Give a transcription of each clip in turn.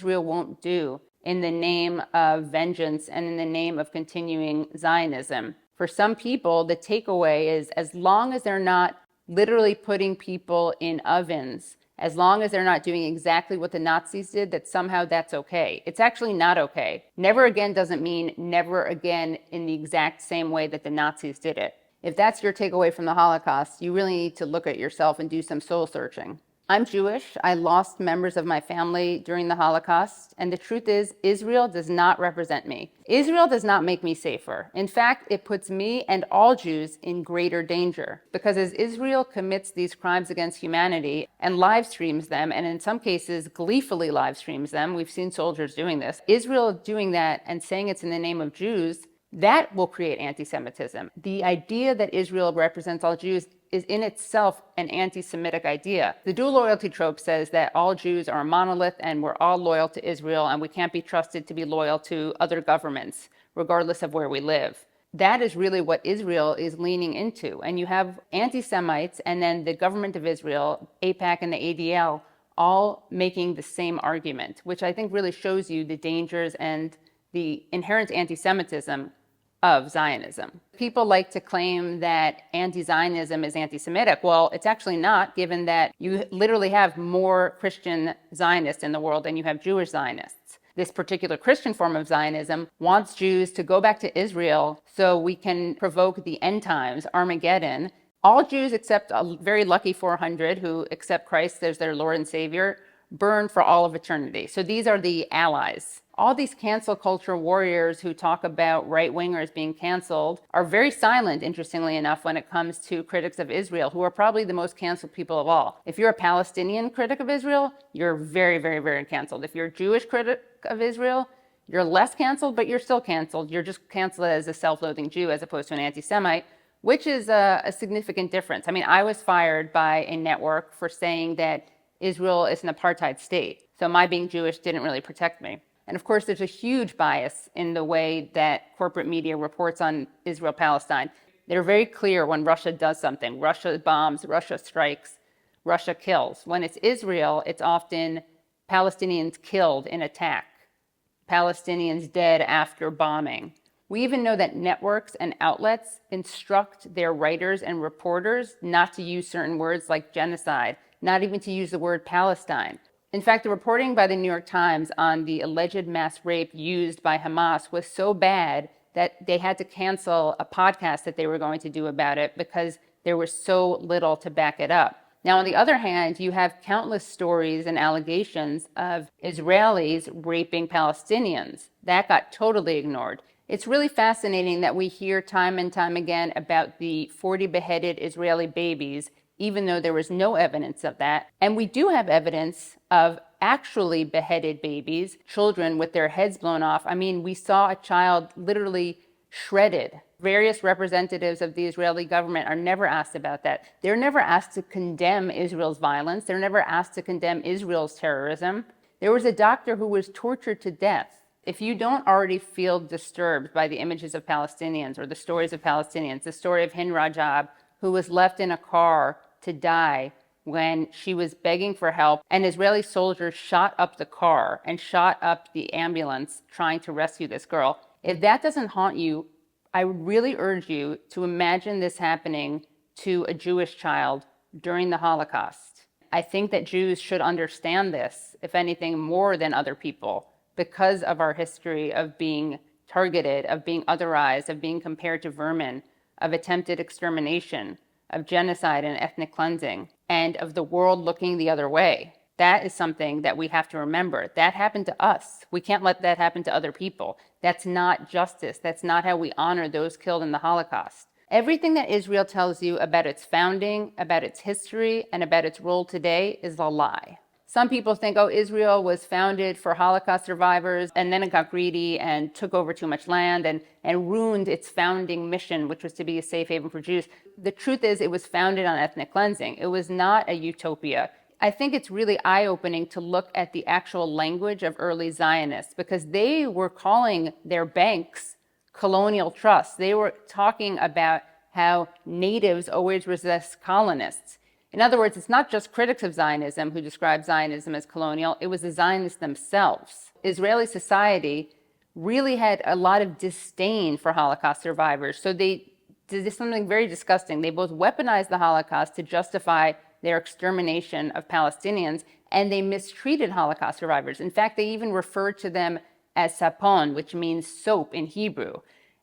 Israel won't do in the name of vengeance and in the name of continuing Zionism. For some people, the takeaway is as long as they're not literally putting people in ovens, as long as they're not doing exactly what the Nazis did, that somehow that's okay. It's actually not okay. Never again doesn't mean never again in the exact same way that the Nazis did it. If that's your takeaway from the Holocaust, you really need to look at yourself and do some soul searching. I'm Jewish. I lost members of my family during the Holocaust, and the truth is, Israel does not represent me. Israel does not make me safer. In fact, it puts me and all Jews in greater danger, because as Israel commits these crimes against humanity and live streams them, and in some cases gleefully live streams them, we've seen soldiers doing this, Israel doing that and saying it's in the name of Jews, that will create anti-Semitism. The idea that Israel represents all Jews is in itself an anti-Semitic idea. The dual loyalty trope says that all Jews are a monolith and we're all loyal to Israel and we can't be trusted to be loyal to other governments, regardless of where we live. That is really what Israel is leaning into. And you have anti-Semites and then the government of Israel, AIPAC and the ADL, all making the same argument, which I think really shows you the dangers and the inherent anti-Semitism of Zionism. People like to claim that anti-Zionism is anti-Semitic. Well, it's actually not, given that you literally have more Christian Zionists in the world than you have Jewish Zionists. This particular Christian form of Zionism wants Jews to go back to Israel so we can provoke the end times, Armageddon. All Jews except a very lucky 400 who accept Christ as their Lord and Savior burn for all of eternity. So these are the allies. All these cancel culture warriors who talk about right-wingers being canceled are very silent, interestingly enough, when it comes to critics of Israel, who are probably the most canceled people of all. If you're a Palestinian critic of Israel, you're very, very, very canceled. If you're a Jewish critic of Israel, you're less canceled, but you're still canceled. You're just canceled as a self-loathing Jew as opposed to an anti-Semite, which is a significant difference. I mean, I was fired by a network for saying that Israel is an apartheid state. So my being Jewish didn't really protect me. And of course, there's a huge bias in the way that corporate media reports on Israel-Palestine. They're very clear when Russia does something. Russia bombs, Russia strikes, Russia kills. When it's Israel, it's often Palestinians killed in attack, Palestinians dead after bombing. We even know that networks and outlets instruct their writers and reporters not to use certain words like genocide, not even to use the word Palestine. In fact, the reporting by the New York Times on the alleged mass rape used by Hamas was so bad that they had to cancel a podcast that they were going to do about it because there was so little to back it up. Now, on the other hand, you have countless stories and allegations of Israelis raping Palestinians. That got totally ignored. It's really fascinating that we hear time and time again about the 40 beheaded Israeli babies, even though there was no evidence of that. And we do have evidence of actually beheaded babies, children with their heads blown off. I mean, we saw a child literally shredded. Various representatives of the Israeli government are never asked about that. They're never asked to condemn Israel's violence. They're never asked to condemn Israel's terrorism. There was a doctor who was tortured to death. If you don't already feel disturbed by the images of Palestinians or the stories of Palestinians, the story of Hind Rajab, who was left in a car to die when she was begging for help, and Israeli soldiers shot up the car and shot up the ambulance trying to rescue this girl. If that doesn't haunt you, I would really urge you to imagine this happening to a Jewish child during the Holocaust. I think that Jews should understand this, if anything, more than other people, because of our history of being targeted, of being otherized, of being compared to vermin, of attempted extermination, of genocide and ethnic cleansing, and of the world looking the other way. That is something that we have to remember. That happened to us. We can't let that happen to other people. That's not justice. That's not how we honor those killed in the Holocaust. Everything that Israel tells you about its founding, about its history, and about its role today is a lie. Some people think, oh, Israel was founded for Holocaust survivors, and then it got greedy and took over too much land and ruined its founding mission, which was to be a safe haven for Jews. The truth is, it was founded on ethnic cleansing. It was not a utopia. I think it's really eye-opening to look at the actual language of early Zionists, because they were calling their banks colonial trusts. They were talking about how natives always resist colonists. In other words, it's not just critics of Zionism who describe Zionism as colonial, it was the Zionists themselves. Israeli society really had a lot of disdain for Holocaust survivors, so they did something very disgusting. They both weaponized the Holocaust to justify their extermination of Palestinians, and they mistreated Holocaust survivors. In fact, they even referred to them as sapon, which means soap in Hebrew.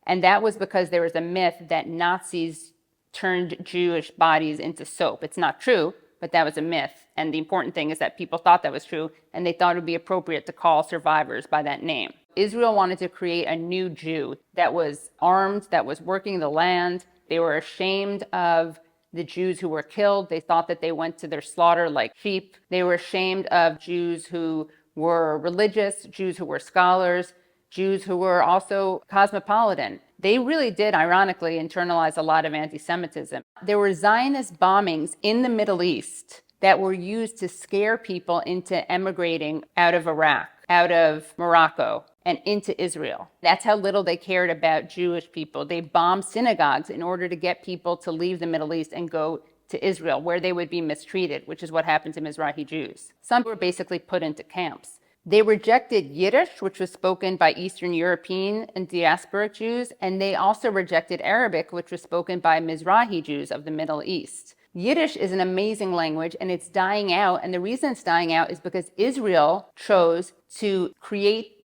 And that was because there was a myth that Nazis turned Jewish bodies into soap. It's not true, but that was a myth. And the important thing is that people thought that was true, and they thought it would be appropriate to call survivors by that name. Israel wanted to create a new Jew that was armed, that was working the land. They were ashamed of the Jews who were killed. They thought that they went to their slaughter like sheep. They were ashamed of Jews who were religious, Jews who were scholars, Jews who were also cosmopolitan. They really did, ironically, internalize a lot of anti-Semitism. There were Zionist bombings in the Middle East that were used to scare people into emigrating out of Iraq, out of Morocco, and into Israel. That's how little they cared about Jewish people. They bombed synagogues in order to get people to leave the Middle East and go to Israel, where they would be mistreated, which is what happened to Mizrahi Jews. Some were basically put into camps. They rejected Yiddish, which was spoken by Eastern European and diasporic Jews, and they also rejected Arabic, which was spoken by Mizrahi Jews of the Middle East. Yiddish is an amazing language, and it's dying out, and the reason it's dying out is because Israel chose to create.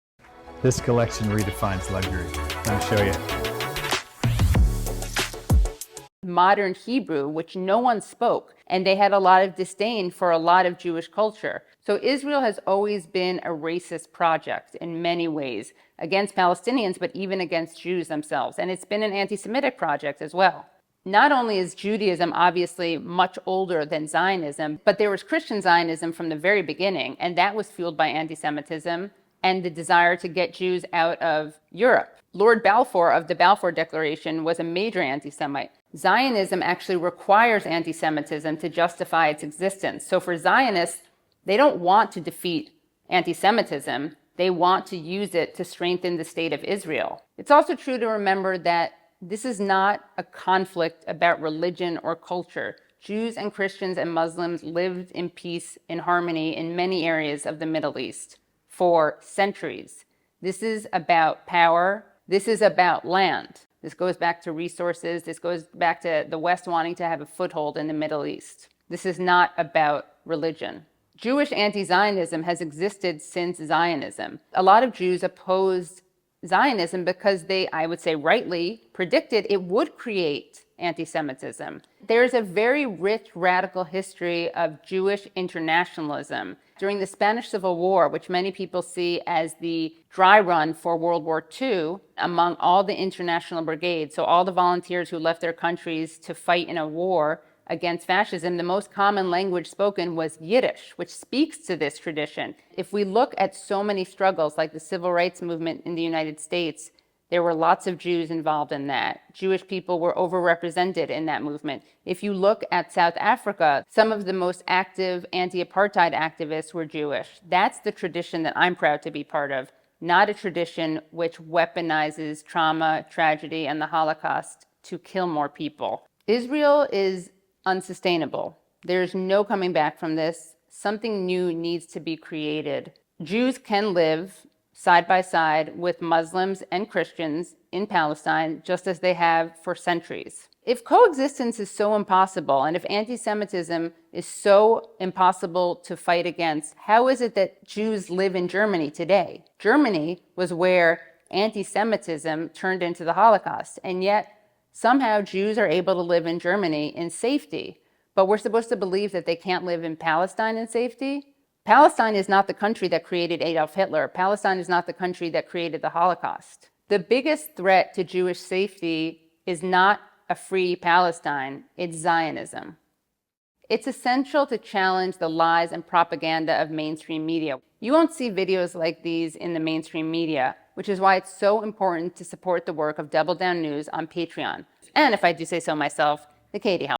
This collection redefines luxury. Let me show you. Modern Hebrew, which no one spoke, and they had a lot of disdain for a lot of Jewish culture. So Israel has always been a racist project in many ways, against Palestinians, but even against Jews themselves. And it's been an anti-Semitic project as well. Not only is Judaism obviously much older than Zionism, but there was Christian Zionism from the very beginning, and that was fueled by anti-Semitism and the desire to get Jews out of Europe. Lord Balfour of the Balfour Declaration was a major anti-Semite. Zionism actually requires anti-Semitism to justify its existence. So for Zionists, they don't want to defeat anti-Semitism. They want to use it to strengthen the state of Israel. It's also true to remember that this is not a conflict about religion or culture. Jews and Christians and Muslims lived in peace, in harmony in many areas of the Middle East for centuries. This is about power. This is about land. This goes back to resources. This goes back to the West wanting to have a foothold in the Middle East. This is not about religion. Jewish anti-Zionism has existed since Zionism. A lot of Jews opposed Zionism because they, I would say rightly, predicted it would create anti-Semitism. There's a very rich radical history of Jewish internationalism. During the Spanish Civil War, which many people see as the dry run for World War II, among all the international brigades, so all the volunteers who left their countries to fight in a war against fascism, the most common language spoken was Yiddish, which speaks to this tradition. If we look at so many struggles like the civil rights movement in the United States, there were lots of Jews involved in that. Jewish people were overrepresented in that movement. If you look at South Africa, some of the most active anti-apartheid activists were Jewish. That's the tradition that I'm proud to be part of, not a tradition which weaponizes trauma, tragedy, and the Holocaust to kill more people. Israel is unsustainable. There's no coming back from this. Something new needs to be created. Jews can live side by side with Muslims and Christians in Palestine, just as they have for centuries. If coexistence is so impossible, and if anti-Semitism is so impossible to fight against, how is it that Jews live in Germany today? Germany was where anti-Semitism turned into the Holocaust, and yet somehow Jews are able to live in Germany in safety. But we're supposed to believe that they can't live in Palestine in safety? Palestine is not the country that created Adolf Hitler. Palestine is not the country that created the Holocaust. The biggest threat to Jewish safety is not a free Palestine, it's Zionism. It's essential to challenge the lies and propaganda of mainstream media. You won't see videos like these in the mainstream media, which is why it's so important to support the work of Double Down News on Patreon. And if I do say so myself, the Katie House.